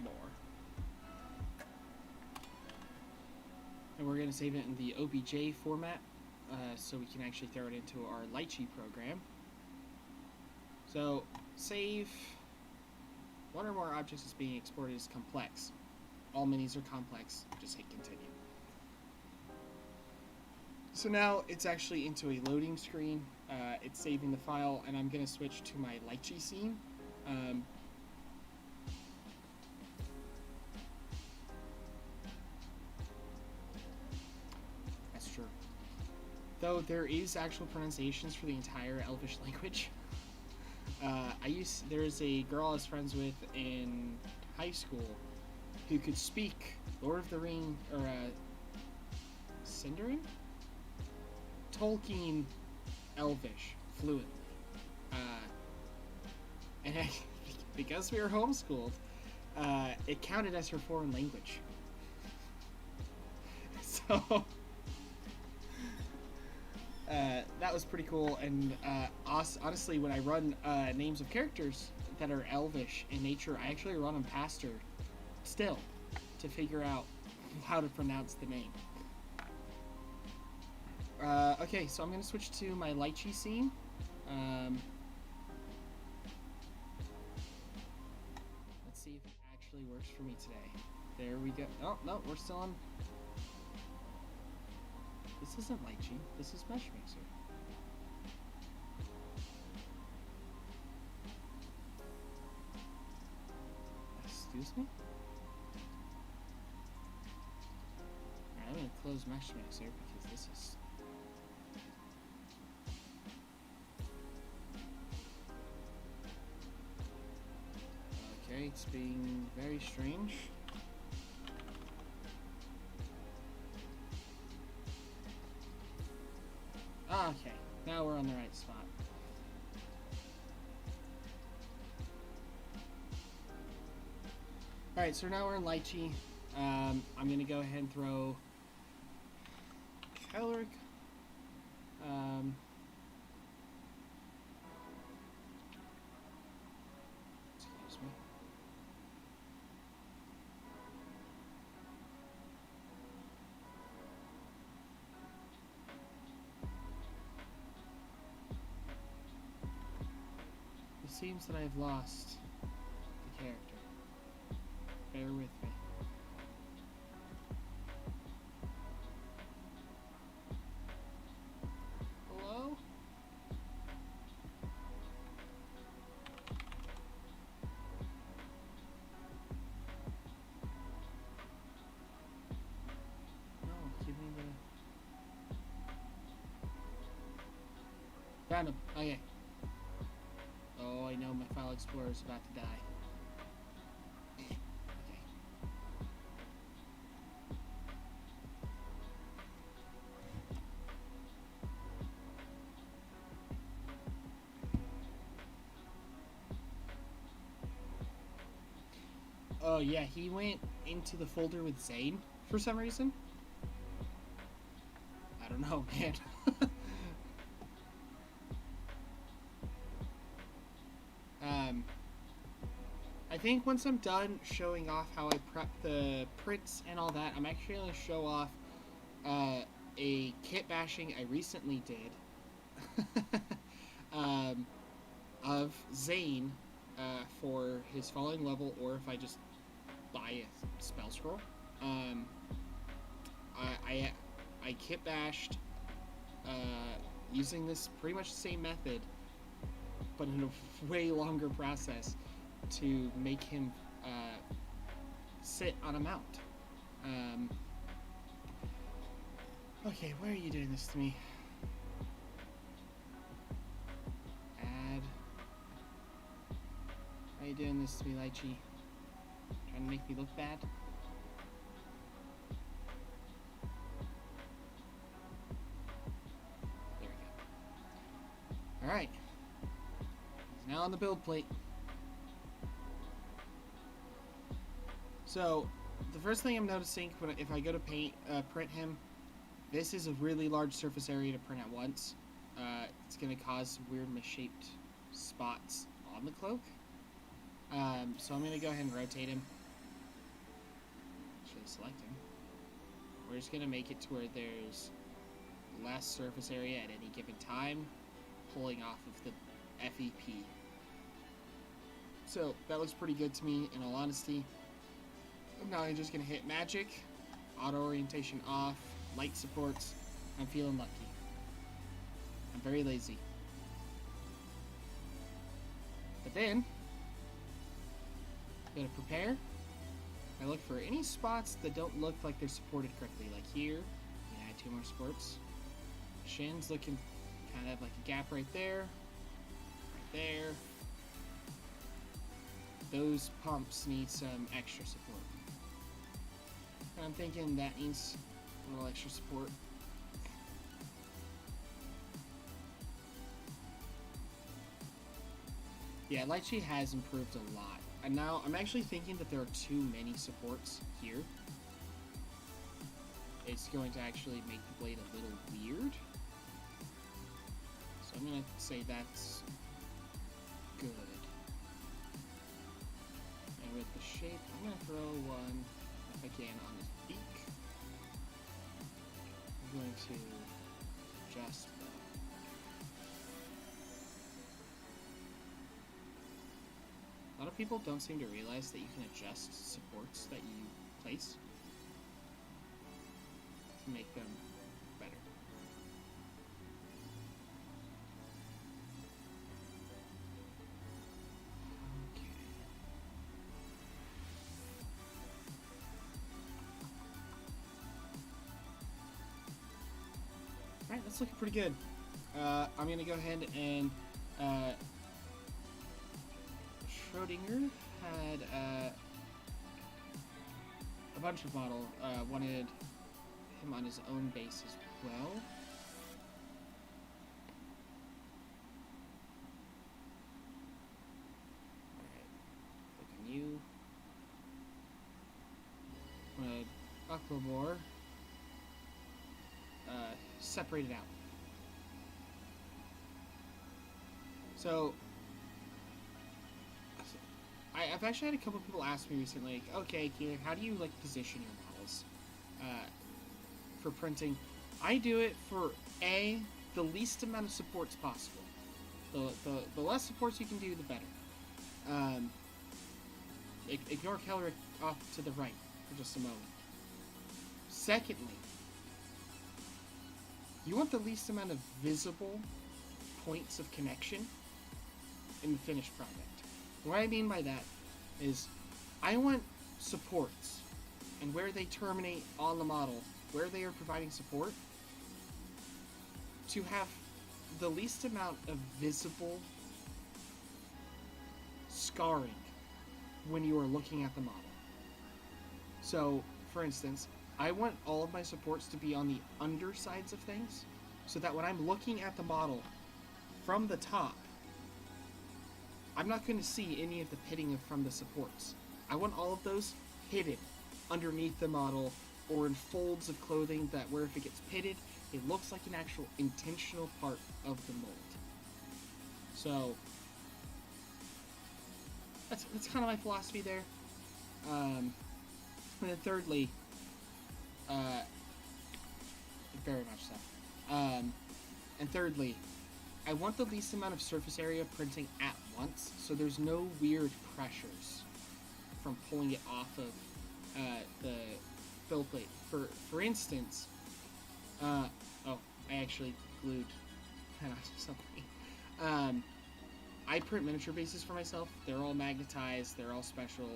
more. And we're going to save it in the OBJ format, so we can actually throw it into our Lychee program. So, save. One or more objects is being exported as complex. All minis are complex. Just hit continue. So now it's actually into a loading screen. It's saving the file, and I'm going to switch to my Lychee scene. That's true. Though there is actual pronunciations for the entire Elvish language. There's a girl I was friends with in high school who could speak Lord of the Ring, or Sindarin? Tolkien Elvish fluently. And because we were homeschooled, it counted as her foreign language. So that was pretty cool. And honestly, when I run names of characters that are Elvish in nature, I actually run them past her still to figure out how to pronounce the name. Okay, so I'm going to switch to my Lychee scene. Let's see if it actually works for me today. There we go. Oh, no, we're still on... This isn't Lychee. This is Mesh Mixer. Excuse me? Alright, I'm going to close Mesh Mixer because this is... Okay, it's being very strange. Okay, now we're on the right spot. Alright, so now we're in Lychee. I'm going to go ahead and throw Kelric. Excuse me. It seems that I've lost the character. Bear with me. Hello? No, give me the... Found him. Okay. Oh, I know my File Explorer is about to die. Oh yeah, he went into the folder with Zane for some reason. I don't know, man. I think once I'm done showing off how I prep the prints and all that, I'm actually going to show off a kitbashing I recently did of Zane for his following level, or if I just buy a spell scroll. I kit bashed using this pretty much the same method, but in a way longer process to make him sit on a mount. Okay, why are you doing this to me? Add. Why are you doing this to me, Lychee? Trying to make me look bad? There we go. Alright. He's now on the build plate. So, the first thing I'm noticing if I go to print him, this is a really large surface area to print at once. It's going to cause some weird misshaped spots on the cloak. So I'm going to go ahead and rotate him. Actually, select him. We're just going to make it to where there's less surface area at any given time, pulling off of the FEP. So that looks pretty good to me, in all honesty. Now I'm just going to hit magic, auto orientation off, light supports. I'm feeling lucky. I'm very lazy. But then, I'm going to prepare. I look for any spots that don't look like they're supported correctly. Like here, I'm going to add 2 more supports. Shin's looking kind of like a gap right there. Right there. Those pumps need some extra support. And I'm thinking that needs a little extra support. Yeah, Lychee has improved a lot. And now I'm actually thinking that there are too many supports here. It's going to actually make the blade a little weird. So I'm going to say that's good. And with the shape, I'm going to throw one, if I can, on his beak. I'm going to adjust that. A lot of people don't seem to realize that you can adjust supports that you place to make them better. Okay. Alright, that's looking pretty good. I'm going to go ahead and Schrodinger had a bunch of model, wanted him on his own base as well. Alright, look on you. Aquabore. Separate it out. So, I've actually had a couple people ask me recently, like, okay, Keelan, how do you, like, position your models for printing? I do it for, A, the least amount of supports possible. The less supports you can do, the better. Ignore Kelric off to the right for just a moment. Secondly, you want the least amount of visible points of connection in the finished product. What I mean by that is I want supports and where they terminate on the model, where they are providing support, to have the least amount of visible scarring when you are looking at the model. So, for instance, I want all of my supports to be on the undersides of things, so that when I'm looking at the model from the top, I'm not going to see any of the pitting from the supports. I want all of those hidden underneath the model or in folds of clothing that where if it gets pitted, it looks like an actual intentional part of the mold. So, that's kind of my philosophy there. And then thirdly, very much so. And thirdly, I want the least amount of surface area printing at once, so there's no weird pressures from pulling it off of the build plate. For instance, oh, I actually glued that onto something. I print miniature bases for myself. They're all magnetized. They're all special.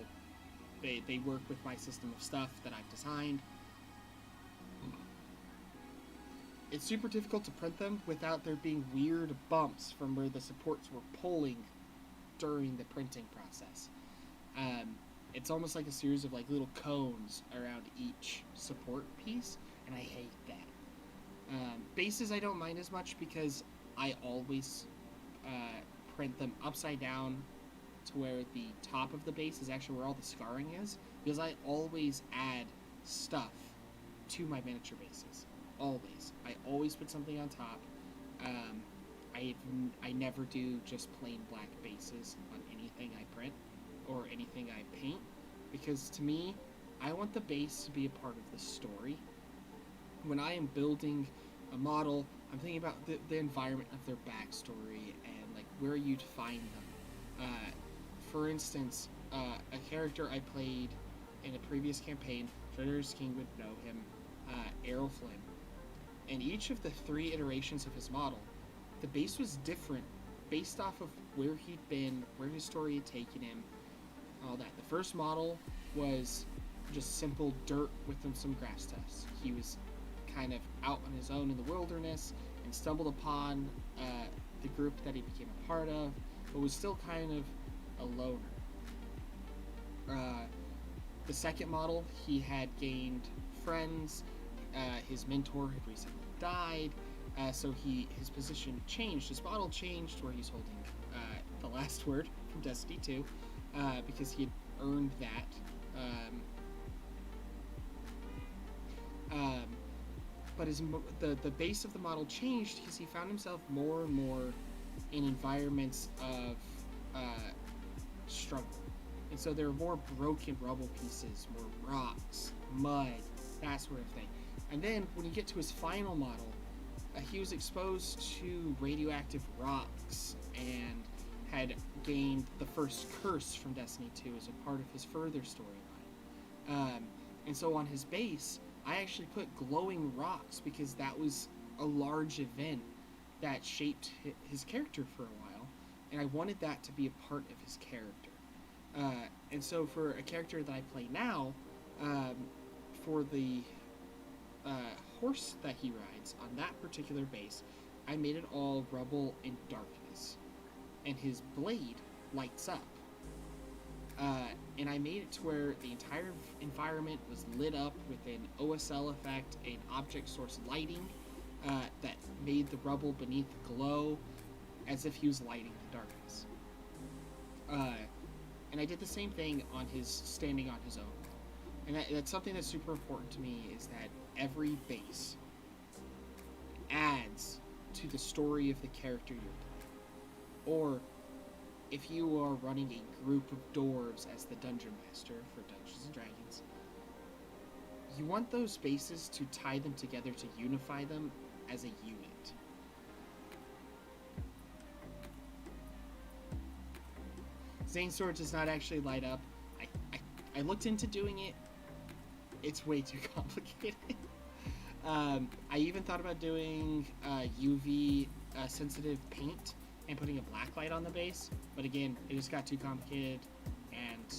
They work with my system of stuff that I've designed. It's super difficult to print them without there being weird bumps from where the supports were pulling during the printing process. It's almost like a series of like little cones around each support piece, and I hate that. Bases I don't mind as much because I always print them upside down to where the top of the base is actually where all the scarring is, because I always add stuff to my miniature bases. Always. I always put something on top. I never do just plain black bases on anything I print or anything I paint, because to me, I want the base to be a part of the story. When I am building a model, I'm thinking about the environment of their backstory and like where you'd find them. For instance, a character I played in a previous campaign, Treader's King would know him, Errol Flynn. And each of the 3 iterations of his model, the base was different based off of where he'd been, where his story had taken him, all that. The first model was just simple dirt with some grass tufts. He was kind of out on his own in the wilderness and stumbled upon the group that he became a part of, but was still kind of a loner. The second model, he had gained friends. His mentor had recently died, so his position changed. His model changed where he's holding the last word from Destiny 2, because he had earned that. But the base of the model changed because he found himself more and more in environments of struggle. And so there were more broken rubble pieces, more rocks, mud, that sort of thing. And then when you get to his final model, he was exposed to radioactive rocks and had gained the first curse from Destiny 2 as a part of his further storyline. And so on his base, I actually put glowing rocks because that was a large event that shaped his character for a while, and I wanted that to be a part of his character. And so for a character that I play now, for the horse that he rides on that particular base, I made it all rubble and darkness, and his blade lights up. And I made it to where the entire environment was lit up with an OSL effect, an object source lighting that made the rubble beneath glow as if he was lighting the darkness. And I did the same thing on his standing on his own. And that's something that's super important to me, is that every base adds to the story of the character you're playing. Or if you are running a group of dwarves as the dungeon master for Dungeons & Dragons, you want those bases to tie them together, to unify them as a unit. Zane's sword does not actually light up. I looked into doing it. It's way too complicated. I even thought about doing UV sensitive paint and putting a black light on the base, but again, it just got too complicated, and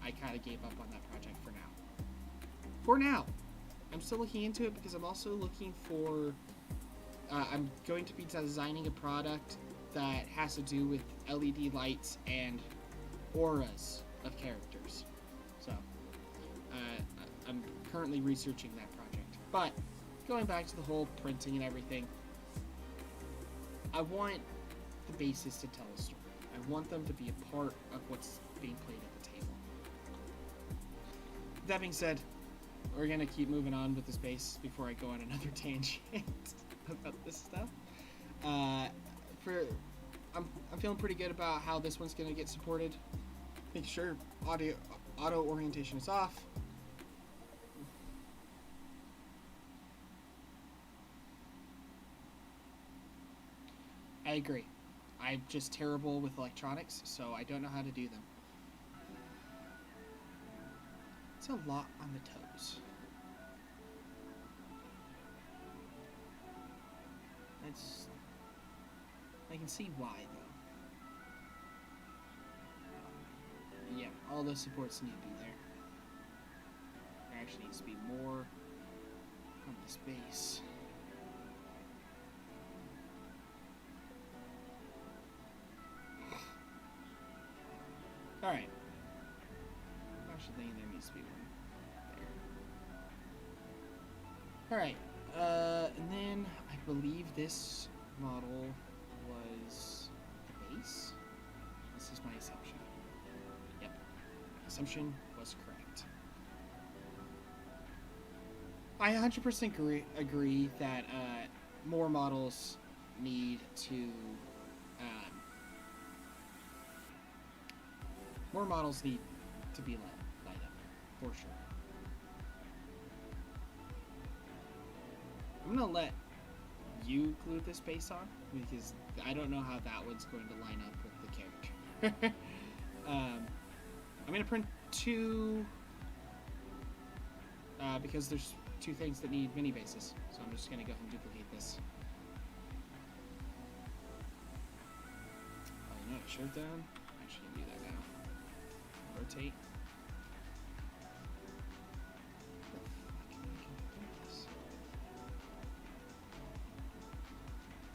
I kind of gave up on that project for now. For now, I'm still looking into it because I'm also looking for. I'm going to be designing a product that has to do with LED lights and auras of characters. So, I'm currently researching that project. But going back to the whole printing and everything, I want the bases to tell a story. I want them to be a part of what's being played at the table. That being said, we're gonna keep moving on with this base before I go on another tangent about this stuff. I'm feeling pretty good about how this one's gonna get supported. Make sure auto orientation is off. I agree. I'm just terrible with electronics, so I don't know how to do them. It's a lot on the toes. I can see why, though. Yeah, all those supports need to be there. There actually needs to be more on this base. Alright. I'm actually thinking there needs to be one there. Alright. And then I believe this model was the base. This is my assumption. Yep. My assumption was correct. I 100% agree that more models need to be light up, for sure. I'm gonna let you glue this base on because I don't know how that one's going to line up with the character. I'm gonna print two because there's two things that need mini bases, so I'm just gonna go ahead and duplicate this. Oh, you know what I should have done? I should do that now. Rotate.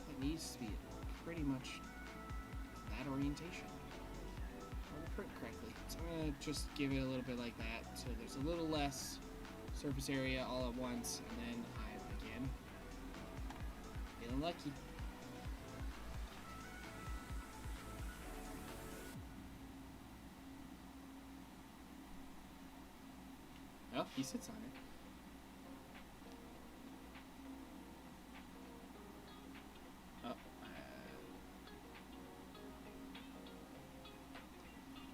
It needs to be pretty much that orientation. Or to print correctly. So I'm gonna just give it a little bit like that, so there's a little less surface area all at once, and then I'm again feeling lucky. Oh, he sits on it. Oh,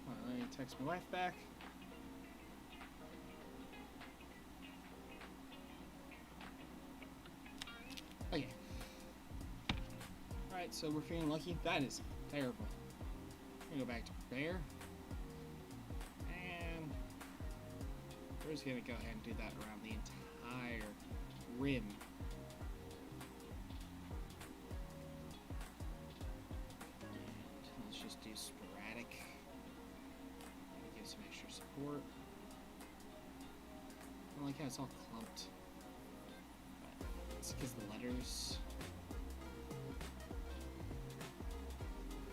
well, let me text my wife back. Okay. Alright, so we're feeling lucky. That is terrible. I'm gonna go back to prepare. And we're just gonna go ahead and do that around the entire rim. And let's just do sporadic. Give some extra support. I don't like how it's all clumped. It's because the letters.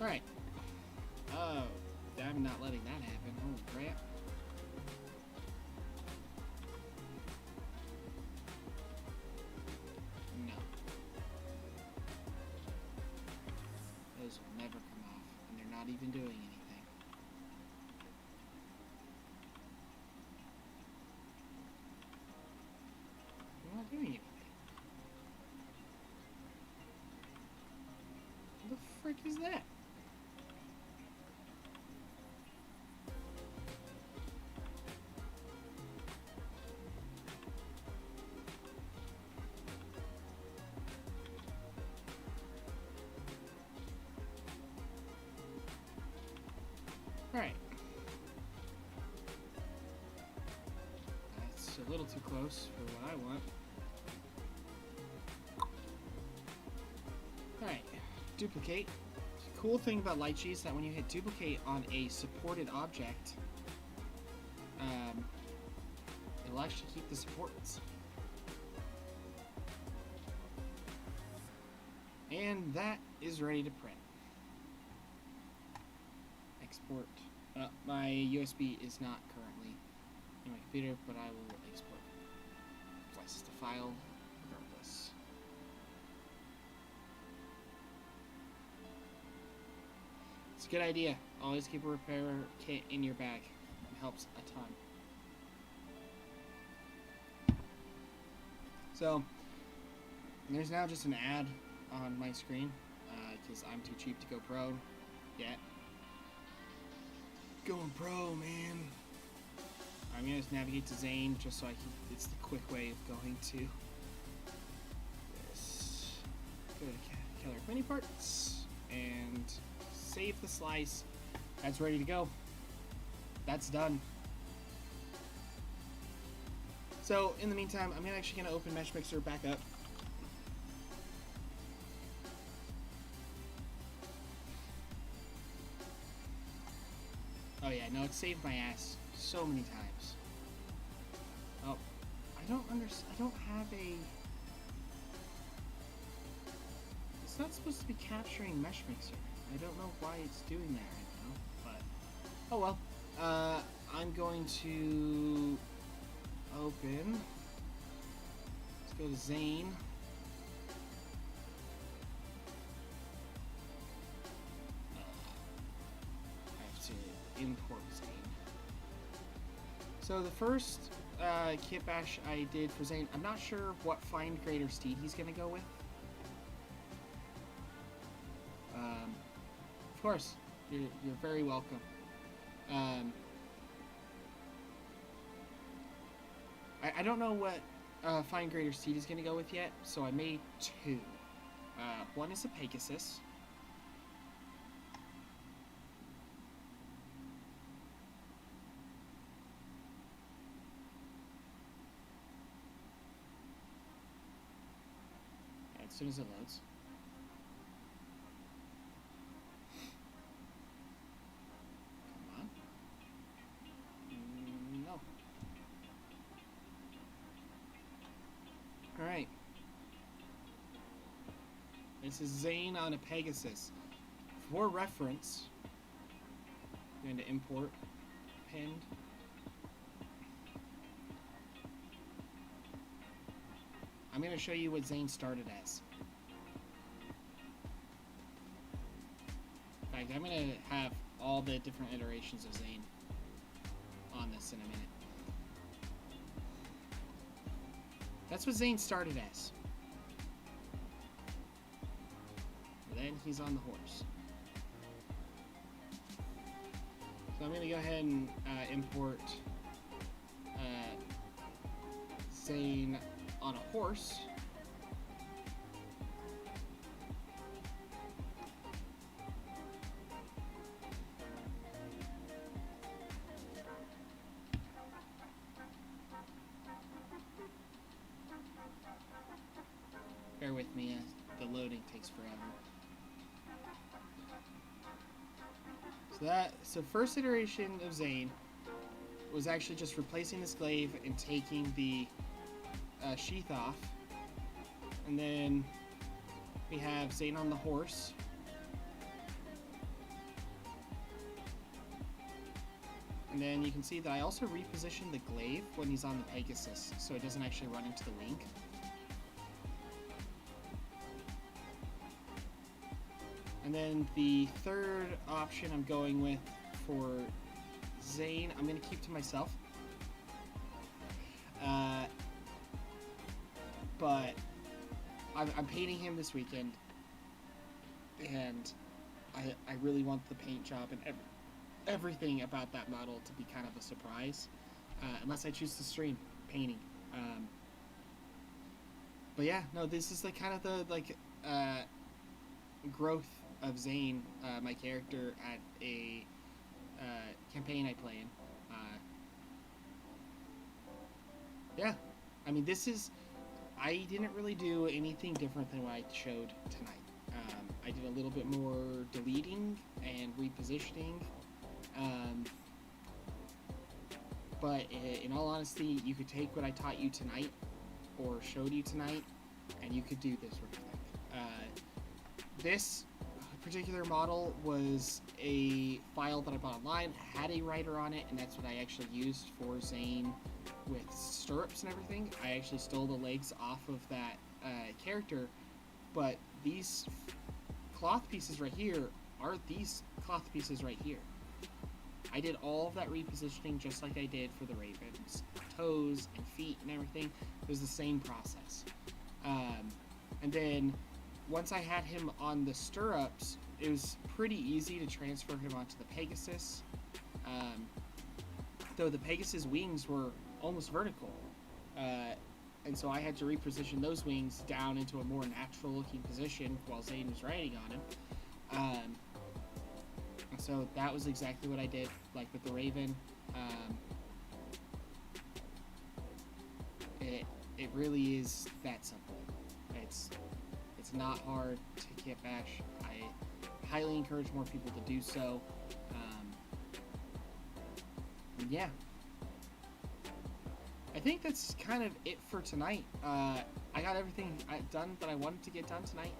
Alright. Oh, I'm not letting that happen. Holy crap. No. Those will never come off, and they're not even doing anything. They're not doing anything. What the frick is that? Alright. That's a little too close for what I want. Alright. Duplicate. The cool thing about Lychee is that when you hit duplicate on a supported object, it'll actually keep the supports. And that is ready to print. Export. My USB is not currently in my computer, but I will export. Slice the file regardless. It's a good idea. Always keep a repair kit in your bag. It helps a ton. So, there's now just an ad on my screen because I'm too cheap to go pro yet. Going pro, man. I'm gonna just navigate to Zane just so I can. It's the quick way of going to this. Go to Keller Mini Parts and save the slice. That's ready to go. That's done. So in the meantime, I'm actually gonna open Mesh Mixer back up. Oh yeah, no, it saved my ass so many times. Oh, I don't understand. I don't have a... It's not supposed to be capturing Mesh Mixer. I don't know why it's doing that right now, but... Oh well. I'm going to... open... Let's go to Zane. Import Zane. So the first kit bash I did for Zane, I'm not sure what find greater steed he's gonna go with. Of course, you're very welcome. I don't know what find greater steed he's gonna go with yet, so I made two. One is a Pegasus. As soon as it loads. Come on. No. Alright. This is Zane on a Pegasus. For reference, I'm going to import pinned. I'm going to show you what Zane started as. In fact, I'm going to have all the different iterations of Zane on this in a minute. That's what Zane started as. Then he's on the horse. So I'm going to go ahead and import Zane on a horse. Bear with me as the loading takes forever. So first iteration of Zane was actually just replacing this glaive and taking the sheath off. And then we have Zane on the horse. And then you can see that I also repositioned the glaive when he's on the Pegasus, so it doesn't actually run into the wing. And then the third option I'm going with for Zane, I'm going to keep to myself. But I'm painting him this weekend, and I really want the paint job and everything about that model to be kind of a surprise, unless I choose to stream painting. But yeah, no, this is like kind of the growth of Zane, my character, at a campaign I play in. Yeah, I mean, I didn't really do anything different than what I showed tonight. I did a little bit more deleting and repositioning, but in all honesty, you could take what I taught you tonight or showed you tonight, and you could do this sort of thing. This particular model was a file that I bought online, had a writer on it, and that's what I actually used for Zane with stirrups and everything. I actually stole the legs off of that character, but these cloth pieces right here are these cloth pieces right here. I did all of that repositioning just like I did for the Raven's toes and feet and everything. It was the same process. And then once I had him on the stirrups, it was pretty easy to transfer him onto the Pegasus. Though the Pegasus wings were almost vertical. And so I had to reposition those wings down into a more natural looking position while Zane was riding on him. So that was exactly what I did, like with the Raven. It really is that simple. It's not hard to kitbash. I highly encourage more people to do so. Yeah. I think that's kind of it for tonight. I got everything done that I wanted to get done tonight.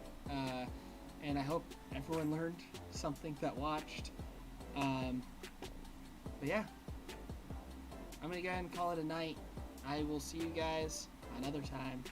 And I hope everyone learned something that watched. But yeah. I'm going to go ahead and call it a night. I will see you guys another time.